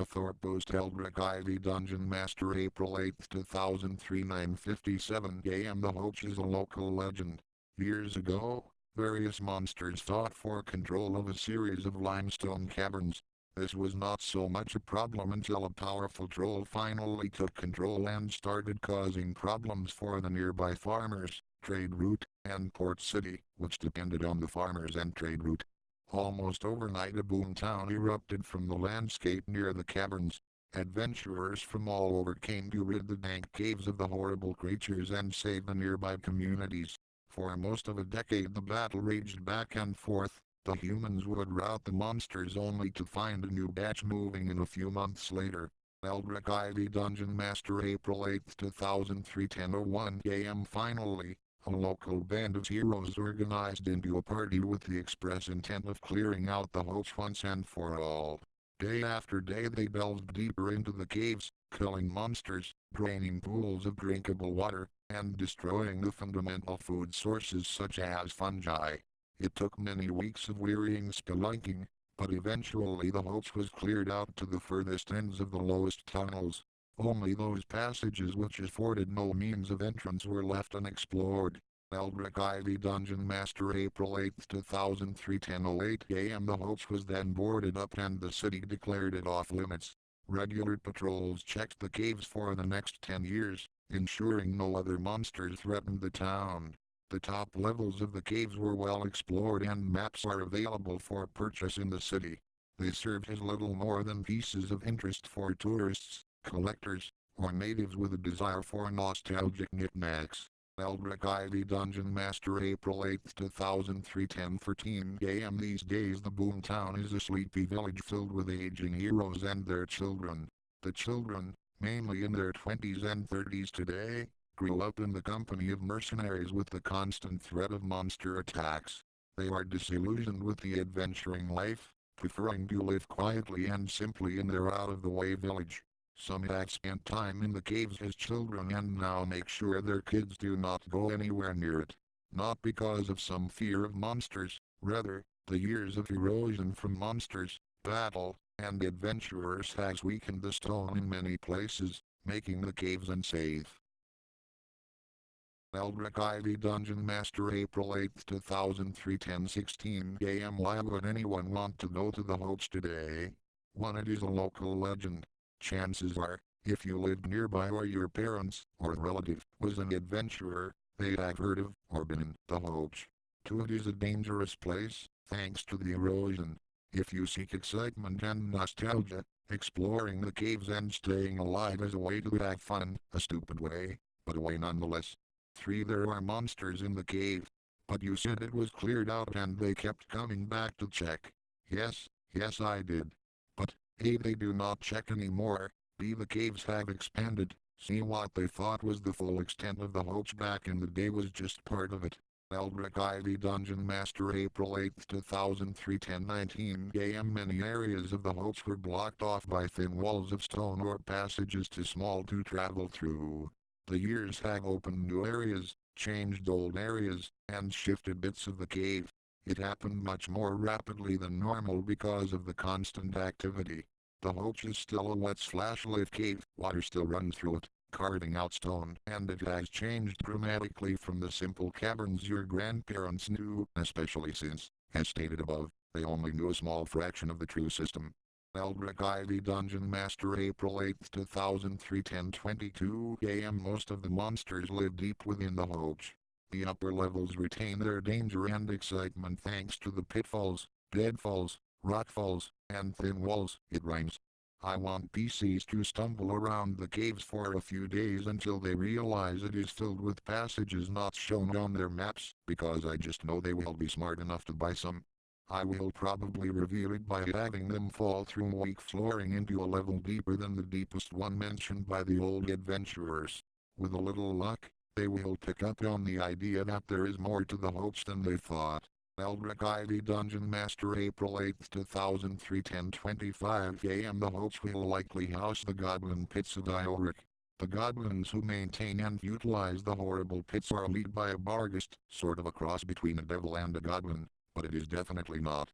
A Thorpe Post Eldrick Ivy Dungeon Master April 8, 2003 9:57 a.m. The Hoach is a local legend. Years ago, various monsters fought for control of a series of limestone caverns. This was not so much a problem until a powerful troll finally took control and started causing problems for the nearby farmers, trade route, and port city, which depended on the farmers and trade route. Almost overnight a boomtown erupted from the landscape near the caverns. Adventurers from all over came to rid the dank caves of the horrible creatures and save the nearby communities. For most of a decade the battle raged back and forth. The humans would rout the monsters only to find a new batch moving in a few months later. Eldrick Ivy Dungeon Master April 8, 2003 10:01 a.m. Finally, a local band of heroes organized into a party with the express intent of clearing out the Hoach once and for all. Day after day they delved deeper into the caves, killing monsters, draining pools of drinkable water, and destroying the fundamental food sources such as fungi. It took many weeks of wearying spelunking, but eventually the Hoach was cleared out to the furthest ends of the lowest tunnels. Only those passages which afforded no means of entrance were left unexplored. Eldrick Ivy Dungeon Master April 8, 2003 10:08 a.m. The Hoach was then boarded up and the city declared it off limits. Regular patrols checked the caves for the next 10 years, ensuring no other monsters threatened the town. The top levels of the caves were well explored and maps are available for purchase in the city. They served as little more than pieces of interest for tourists, collectors, or natives with a desire for nostalgic knickknacks. Eldrick Ivy Dungeon Master April 8, 2003 10:13 a.m. These days the boomtown is a sleepy village filled with aging heroes and their children. The children, mainly in their 20s and 30s today, grew up in the company of mercenaries with the constant threat of monster attacks. They are disillusioned with the adventuring life, preferring to live quietly and simply in their out-of-the-way village. Some have spent time in the caves as children and now make sure their kids do not go anywhere near it. Not because of some fear of monsters, rather, the years of erosion from monsters, battle, and adventurers has weakened the stone in many places, making the caves unsafe. Eldrick Ivy Dungeon Master April 8, 2003 10:16 a.m. Why would anyone want to go to the Hoach today? 1. It is a local legend. Chances are, if you lived nearby or your parents or relative was an adventurer, they'd have heard of or been in the Hoach. 2. It is a dangerous place, thanks to the erosion. If you seek excitement and nostalgia, exploring the caves and staying alive is a way to have fun, a stupid way, but a way nonetheless. 3. There are monsters in the cave. But you said it was cleared out and they kept coming back to check. Yes, yes I did. But, A. They do not check anymore. B. The caves have expanded. C. What they thought was the full extent of the Hoach back in the day was just part of it. Eldrick Ivy Dungeon Master April 8, 2003 10:19 a.m. Many areas of the Hoach were blocked off by thin walls of stone or passages too small to travel through. The years have opened new areas, changed old areas, and shifted bits of the cave. It happened much more rapidly than normal because of the constant activity. The Hoach is still a wet/lit cave, water still runs through it, carving out stone, and it has changed dramatically from the simple caverns your grandparents knew, especially since, as stated above, they only knew a small fraction of the true system. Eldrick Ivy Dungeon Master April 8, 2003 10:22 a.m. Most of the monsters live deep within the Hoach. The upper levels retain their danger and excitement thanks to the pitfalls, deadfalls, rockfalls, and thin walls. It rhymes. I want PCs to stumble around the caves for a few days until they realize it is filled with passages not shown on their maps, because I just know they will be smart enough to buy some. I will probably reveal it by having them fall through weak flooring into a level deeper than the deepest one mentioned by the old adventurers. With a little luck, they will pick up on the idea that there is more to the Hoach than they thought. Eldrick Ivy Dungeon Master April 8, 2003 10:25 a.m. The Hoach will likely house the Goblin Pits of Ioric. The goblins who maintain and utilize the horrible pits are led by a Barghest, sort of a cross between a devil and a goblin, but it is definitely not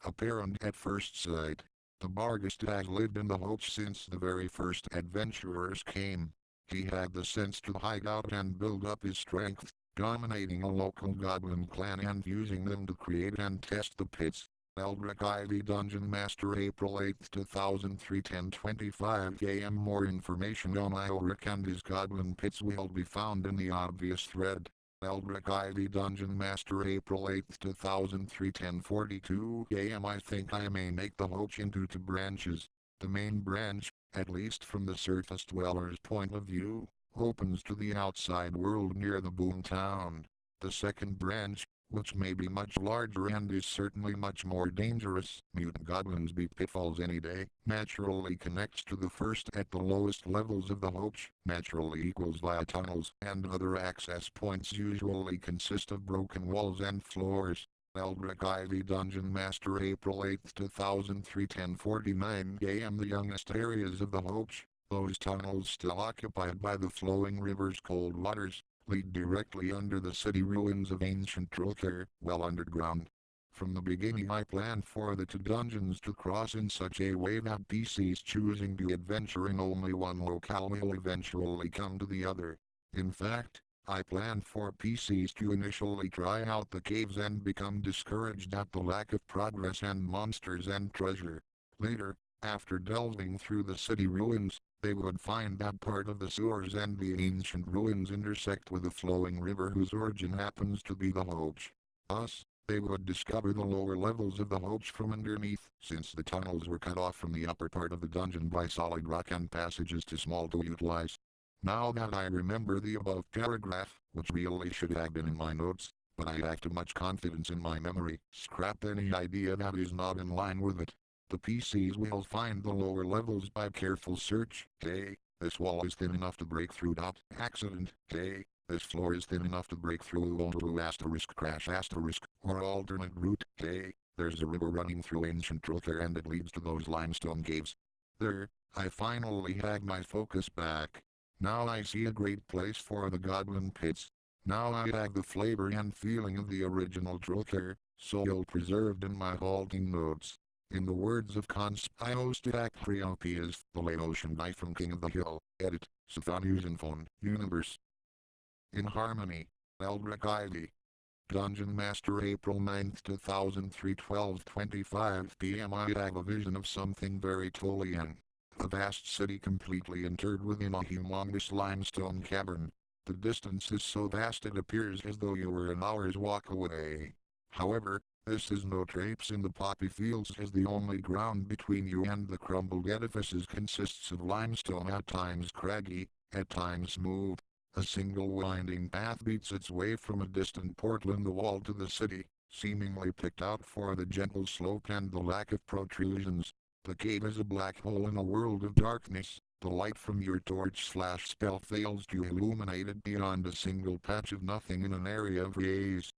apparent at first sight. The Barghest has lived in the Hoach since the very first adventurers came. He had the sense to hide out and build up his strength, dominating a local goblin clan and using them to create and test the pits. Eldritch Ivy Dungeon Master April 8, 2003 10:25 am. More information on Elric and his goblin pits will be found in the obvious thread. Eldritch Ivy Dungeon Master April 8, 2003 10:42 am. I think I may make the Hoach into two branches. The main branch, at least from the surface dweller's point of view, opens to the outside world near the boomtown. The second branch, which may be much larger and is certainly much more dangerous, mutant goblins be pitfalls any day, naturally connects to the first at the lowest levels of the Hoach, naturally equals via tunnels, and other access points usually consist of broken walls and floors. Eldritch Ivy Dungeon Master April 8, 2003 10:49 am. The youngest areas of the Hoach, those tunnels still occupied by the flowing river's cold waters, lead directly under the city ruins of ancient Trocare, well underground. From the beginning I planned for the two dungeons to cross in such a way that PCs choosing to adventure in only one locale will eventually come to the other. In fact, I planned for PCs to initially try out the caves and become discouraged at the lack of progress and monsters and treasure. Later, after delving through the city ruins, they would find that part of the sewers and the ancient ruins intersect with a flowing river whose origin happens to be the Hoach. Thus, they would discover the lower levels of the Hoach from underneath, since the tunnels were cut off from the upper part of the dungeon by solid rock and passages too small to utilize. Now that I remember the above paragraph, which really should have been in my notes, but I lack too much confidence in my memory, scrap any idea that is not in line with it. The PCs will find the lower levels by careful search. Hey, this wall is thin enough to break through. Accident. Hey, this floor is thin enough to break through. Onto crash asterisk, or alternate route. Hey, there's a river running through ancient Trocare and it leads to those limestone caves. There, I finally had my focus back. Now I see a great place for the goblin pits. Now I have the flavor and feeling of the original Trocare, so preserved in my halting notes. In the words of Conspios Acreopias, the Laotian guy from King of the Hill, edit, Phone, Universe. In Harmony, Eldritch Ivy. Dungeon Master April 9, 2003 12:25 p.m. I have a vision of something very Tolian. A vast city completely interred within a humongous limestone cavern. The distance is so vast it appears as though you were an hour's walk away. However, this is no traipse in the poppy fields, as the only ground between you and the crumbled edifices consists of limestone, at times craggy, at times smooth. A single winding path beats its way from a distant portal in the wall to the city, seemingly picked out for the gentle slope and the lack of protrusions. The cave is a black hole in a world of darkness. The light from your torch/spell fails to illuminate it beyond a single patch of nothing in an area of haze.